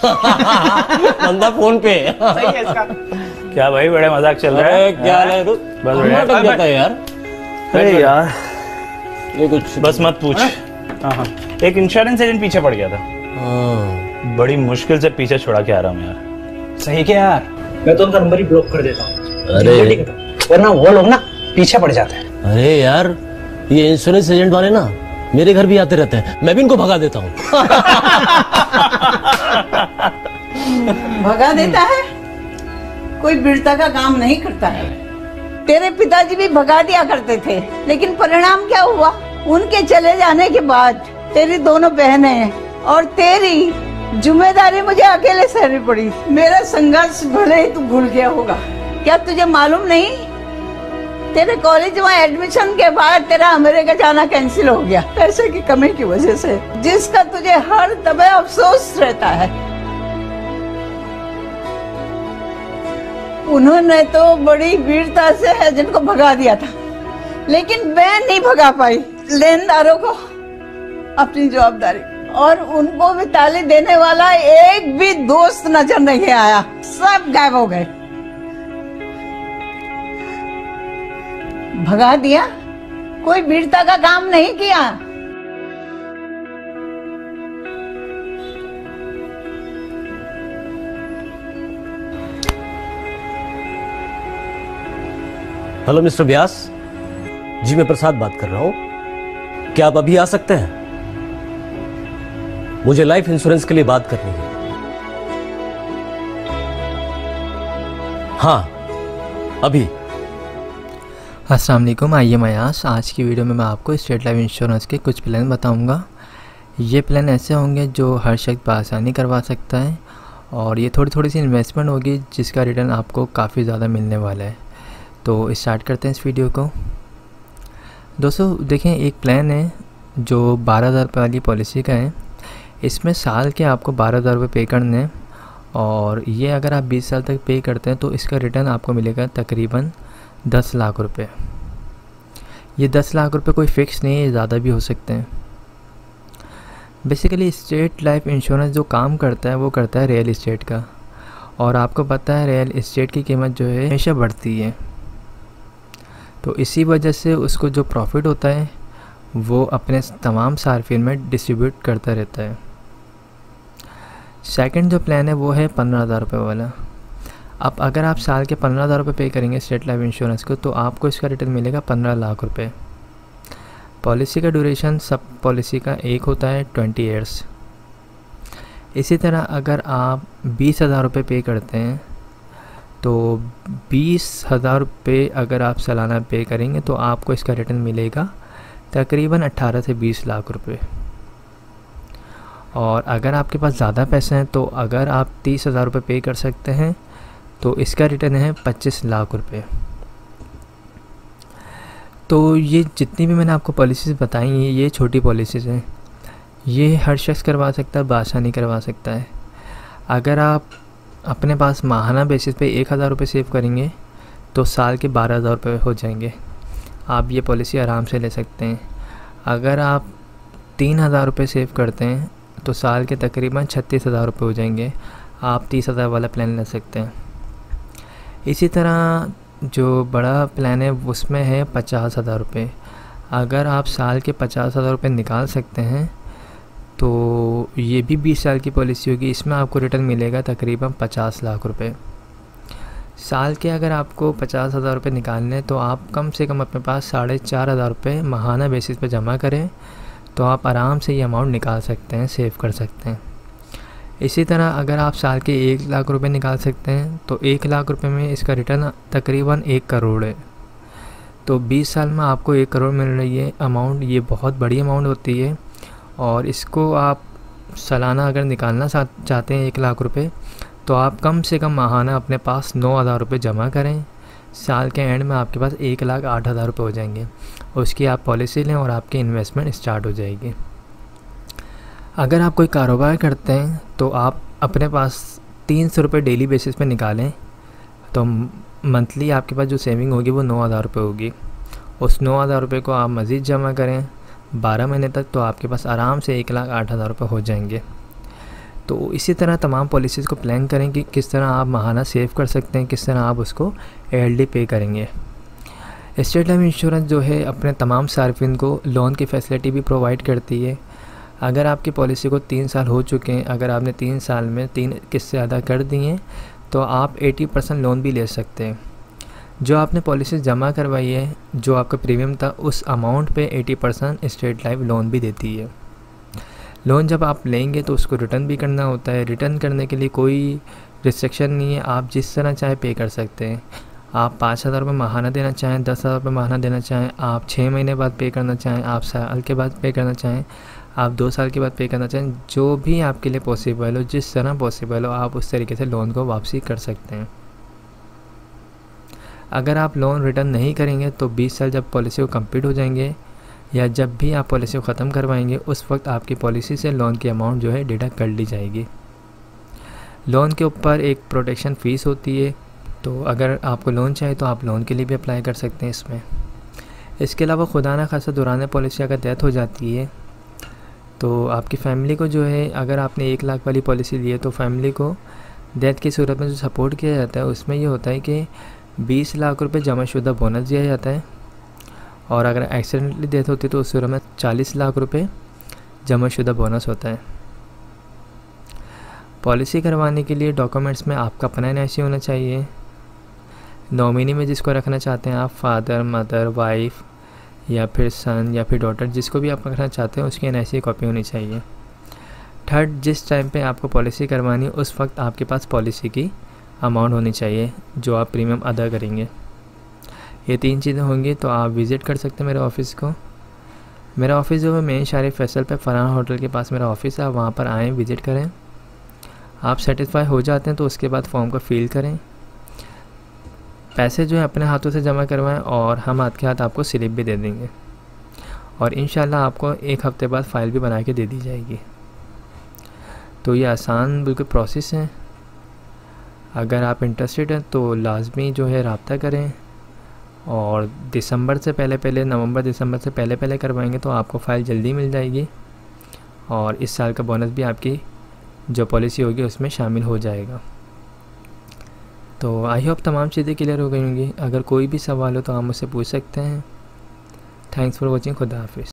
बंदा फोन पे सही है इसका। क्या भाई बड़े मजाक चल रहा है? क्या है? बस बढ़िया। अटक जाता है यार। अरे यार ये कुछ बस मत पूछ। हाँ, एक इंश्योरेंस एजेंट पीछे पड़ गया था। हाँ। बड़ी मुश्किल से पीछे छुड़ा के आ रहा हूँ यार। सही क्या यार, मैं तो उनका नंबर ही ब्लॉक कर देता हूँ। अरे वरना वो लोग ना पीछे पड़ जाते हैं। अरे यार, ये इंश्योरेंस एजेंट वाले ना मेरे घर भी आते रहते हैं, मैं भी इनको भगा देता हूँ। भगा देता है? कोई वीरता का काम नहीं करता है। तेरे पिताजी भी भगा दिया करते थे, लेकिन परिणाम क्या हुआ? उनके चले जाने के बाद तेरी दोनों बहनें और तेरी जिम्मेदारी मुझे अकेले सहनी पड़ी। मेरा संघर्ष भले ही तू भूल गया होगा, क्या तुझे मालूम नहीं? तेरे कॉलेज में एडमिशन के बाद तेरा अमेरिका जाना कैंसिल हो गया, पैसे की कमी की वजह से, जिसका तुझे हर दफे अफसोस रहता है। उन्होंने तो बड़ी वीरता से एजेंट को भगा दिया था, लेकिन मैं नहीं भगा पाई। लेनदारों को अपनी जवाबदारी और उनको भी ताली देने वाला एक भी दोस्त नजर नहीं आया, सब गायब हो गए। भगा दिया? कोई वीरता का काम नहीं किया। हेलो मिस्टर व्यास जी, मैं प्रसाद बात कर रहा हूँ। क्या आप अभी आ सकते हैं? मुझे लाइफ इंश्योरेंस के लिए बात करनी है। हाँ, अभी। अस्सलाम वालेकुम, आइए मयास। आज की वीडियो में मैं आपको स्टेट लाइफ इंश्योरेंस के कुछ प्लान बताऊंगा। ये प्लान ऐसे होंगे जो हर शख्स बआसानी करवा सकता है, और ये थोड़ी थोड़ी सी इन्वेस्टमेंट होगी जिसका रिटर्न आपको काफ़ी ज़्यादा मिलने वाला है। तो स्टार्ट करते हैं इस वीडियो को। दोस्तों देखें, एक प्लान है जो 12,000 रुपये वाली पॉलिसी का है। इसमें साल के आपको 12,000 रुपये पे करने हैं, और ये अगर आप 20 साल तक पे करते हैं तो इसका रिटर्न आपको मिलेगा तकरीबन 10 लाख रुपए। ये 10 लाख रुपए कोई फ़िक्स नहीं है, ज़्यादा भी हो सकते हैं। बेसिकली स्टेट लाइफ इंश्योरेंस जो काम करता है वो करता है रियल इस्टेट का, और आपको पता है रियल इस्टेट की कीमत जो है हमेशा बढ़ती है, तो इसी वजह से उसको जो प्रॉफिट होता है वो अपने तमाम सार्फिन में डिस्ट्रीब्यूट करता रहता है। सेकंड जो प्लान है वो है 15,000 रुपये वाला। अब अगर आप साल के 15,000 रुपये पे करेंगे स्टेट लाइफ इंश्योरेंस को, तो आपको इसका रिटर्न मिलेगा 15 लाख रुपए। पॉलिसी का ड्यूरेशन सब पॉलिसी का एक होता है 20 ईयर्स। इसी तरह अगर आप 20,000 रुपये पे करते हैं तो 20,000 रुपये अगर आप सालाना पे करेंगे तो आपको इसका रिटर्न मिलेगा तकरीबन 18 से 20 लाख रुपए। और अगर आपके पास ज़्यादा पैसे हैं तो अगर आप 30,000 रुपये पे कर सकते हैं तो इसका रिटर्न है 25 लाख रुपए। तो ये जितनी भी मैंने आपको पॉलिसीज़ बताई हैं ये छोटी पॉलिसीज़ हैं, ये हर शख्स करवा सकता है, बआसानी करवा सकता है। अगर आप अपने पास माहाना बेसिस पे 1,000 रुपये सेव करेंगे तो साल के 12,000 रुपये हो जाएंगे। आप ये पॉलिसी आराम से ले सकते हैं। अगर आप 3,000 रुपये सेव करते हैं तो साल के तकरीबन 36,000 रुपये हो जाएंगे। आप 30,000 वाला प्लान ले सकते हैं। इसी तरह जो बड़ा प्लान है उसमें है 50,000 रुपये। अगर आप साल के 50,000 रुपये निकाल सकते हैं तो ये भी 20 साल की पॉलिसी होगी। इसमें आपको रिटर्न मिलेगा तकरीबन 50 लाख रुपए। साल के अगर आपको 50,000 रुपये निकालने हैं तो आप कम से कम अपने पास 4,500 रुपये माहाना बेसिस पे जमा करें तो आप आराम से ये अमाउंट निकाल सकते हैं, सेव कर सकते हैं। इसी तरह अगर आप साल के 1 लाख रुपए निकाल सकते हैं तो 1 लाख रुपए में इसका रिटर्न तकरीबन 1 करोड़ है। तो 20 साल में आपको 1 करोड़ मिल रही है अमाउंट। ये बहुत बड़ी अमाउंट होती है, और इसको आप सालाना अगर निकालना चाहते हैं 1 लाख रुपए तो आप कम से कम माहाना अपने पास 9,000 रुपये जमा करें। साल के एंड में आपके पास 1,08,000 रुपये हो जाएंगे। उसकी आप पॉलिसी लें और आपकी इन्वेस्टमेंट स्टार्ट हो जाएगी। अगर आप कोई कारोबार करते हैं तो आप अपने पास 300 रुपये डेली बेसिस पे निकालें तो मंथली आपके पास जो सेविंग होगी वो 9,000 रुपये होगी। उस 9,000 रुपये को आप मज़ीद जमा करें 12 महीने तक तो आपके पास आराम से 1,08,000 रुपये हो जाएंगे। तो इसी तरह तमाम पॉलिसीज़ को प्लान करें कि किस तरह आप माहाना सेव कर सकते हैं, किस तरह आप उसको एयरली पे करेंगे। स्टेट लाइफ इंश्योरेंस जो है अपने तमाम सार्फिन को लोन की फैसिलिटी भी प्रोवाइड करती है। अगर आपकी पॉलिसी को 3 साल हो चुके हैं, अगर आपने 3 साल में 3 किस्तें अदा कर दी हैं, तो आप 80% लोन भी ले सकते हैं। जो आपने पॉलिसी जमा करवाई है, जो आपका प्रीमियम था, उस अमाउंट पे 80% स्टेट लाइफ लोन भी देती है। लोन जब आप लेंगे तो उसको रिटर्न भी करना होता है। रिटर्न करने के लिए कोई रिस्ट्रिक्शन नहीं है, आप जिस तरह चाहे पे कर सकते हैं। आप 5,000 रुपये माहाना देना चाहें, 10,000 रुपये माहाना देना चाहें, आप 6 महीने बाद पे करना चाहें, आप साल के बाद पे करना चाहें, आप 2 साल के बाद पे करना चाहें, जो भी आपके लिए पॉसिबल हो, जिस तरह पॉसिबल हो, आप उस तरीके से लोन को वापसी कर सकते हैं। अगर आप लोन रिटर्न नहीं करेंगे तो 20 साल जब पॉलिसी को कंप्लीट हो जाएंगे या जब भी आप पॉलिसी को ख़त्म करवाएंगे, उस वक्त आपकी पॉलिसी से लोन की अमाउंट जो है डिडक्ट कर ली जाएगी। लोन के ऊपर एक प्रोटेक्शन फ़ीस होती है, तो अगर आपको लोन चाहिए तो आप लोन के लिए भी अप्लाई कर सकते हैं इसमें। इसके अलावा खुदा ना खासा दौरान पॉलिसी अगर डेथ हो जाती है तो आपकी फ़ैमिली को जो है, अगर आपने 1 लाख वाली पॉलिसी ली है तो फैमिली को डेथ की सूरत में जो सपोर्ट किया जाता है उसमें ये होता है कि 20 लाख रुपए जमाशुदा बोनस दिया जाता है, और अगर एक्सीडेंटली डेथ होती है तो उस सूरत में 40 लाख रुपए जमाशुदा बोनस होता है। पॉलिसी करवाने के लिए डॉक्यूमेंट्स में आपका अपना एनआईसी होना चाहिए। नॉमिनी में जिसको रखना चाहते हैं आप, फादर, मदर, वाइफ या फिर सन या फिर डॉटर, जिसको भी आप रखना चाहते हैं उसकी एनआईसी कॉपी होनी चाहिए। थर्ड, जिस टाइम पे आपको पॉलिसी करवानी है उस वक्त आपके पास पॉलिसी की अमाउंट होनी चाहिए जो आप प्रीमियम अदा करेंगे। ये 3 चीज़ें होंगी तो आप विज़िट कर सकते हैं मेरे ऑफ़िस को। मेरा ऑफ़िस जो है मेन शारिफ फैसल पे फरहान होटल के पास मेरा ऑफ़िस है, आप वहाँ पर आएँ, विज़िट करें। आप सेटिस्फाई हो जाते हैं तो उसके बाद फॉर्म को फिल करें। पैसे जो है अपने हाथों से जमा करवाएं और हम हाथ के हाथ आपको स्लिप भी दे देंगे, और इंशाल्लाह आपको 1 हफ़्ते बाद फ़ाइल भी बना के दे दी जाएगी। तो ये आसान बिल्कुल प्रोसेस है। अगर आप इंटरेस्टेड हैं तो लाजमी जो है रब्ता करें, और दिसंबर से पहले नवंबर दिसंबर से पहले करवाएंगे तो आपको फ़ाइल जल्दी मिल जाएगी, और इस साल का बोनस भी आपकी जो पॉलिसी होगी उसमें शामिल हो जाएगा। तो आई होप तमाम चीज़ें क्लियर हो गई होंगी। अगर कोई भी सवाल हो तो आप मुझसे पूछ सकते हैं। Thanks for watching. खुदा हाफिज़।